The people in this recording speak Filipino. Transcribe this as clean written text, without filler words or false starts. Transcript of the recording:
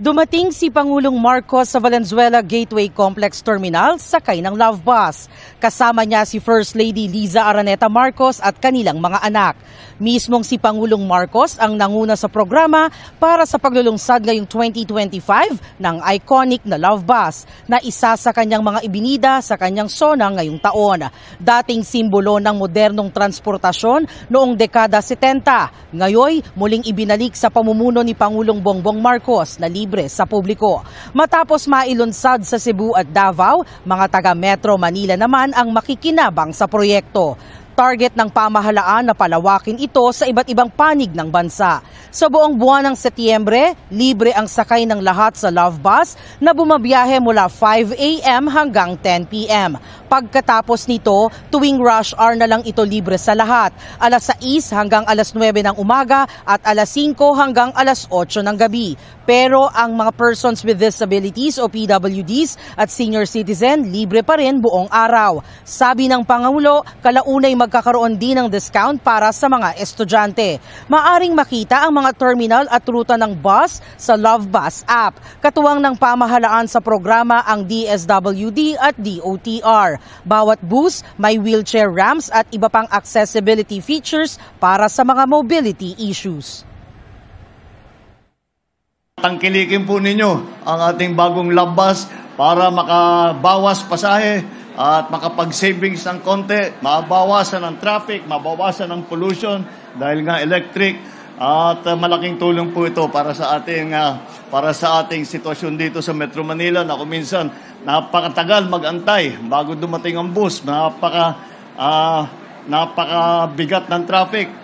Dumating si Pangulong Marcos sa Valenzuela Gateway Complex Terminal sakay ng Love Bus. Kasama niya si First Lady Liza Araneta Marcos at kanilang mga anak. Mismong si Pangulong Marcos ang nanguna sa programa para sa paglulunsad ngayong 2025 ng iconic na Love Bus na isa sa kanyang mga ibinida sa kanyang SONA ngayong taon. Dating simbolo ng modernong transportasyon noong dekada 70, ngayon muling ibinalik sa pamumuno ni Pangulong Bongbong Marcos na libre sa publiko. Matapos mailunsad sa Cebu at Davao, mga taga Metro Manila naman ang makikinabang sa proyekto. Target ng pamahalaan na palawakin ito sa iba't ibang panig ng bansa. Sa buong buwan ng Setyembre, libre ang sakay ng lahat sa Love Bus na bumabiyahe mula 5 a.m. hanggang 10 p.m. Pagkatapos nito, tuwing rush hour na lang ito libre sa lahat, alas 6 hanggang alas 9 ng umaga at alas 5 hanggang alas 8 ng gabi. Pero ang mga persons with disabilities o PWDs at senior citizen, libre pa rin buong araw. Sabi ng Pangulo, kalaunay magkakaroon din ng discount para sa mga estudyante. Maaring makita ang mga terminal at ruta ng bus sa Love Bus app. Katuwang ng pamahalaan sa programa ang DSWD at DOTR. Bawat bus may wheelchair ramps at iba pang accessibility features para sa mga mobility issues. Tangkilikin po ninyo ang ating bagong Love Bus para makabawas pasahe at makapag-savings ng konti, mabawasan ang traffic, mabawasan ang pollution dahil nga electric at malaking tulong po ito para sa ating sitwasyon dito sa Metro Manila na kung minsan napakatagal mag-antay bago dumating ang bus, napakabigat ng traffic.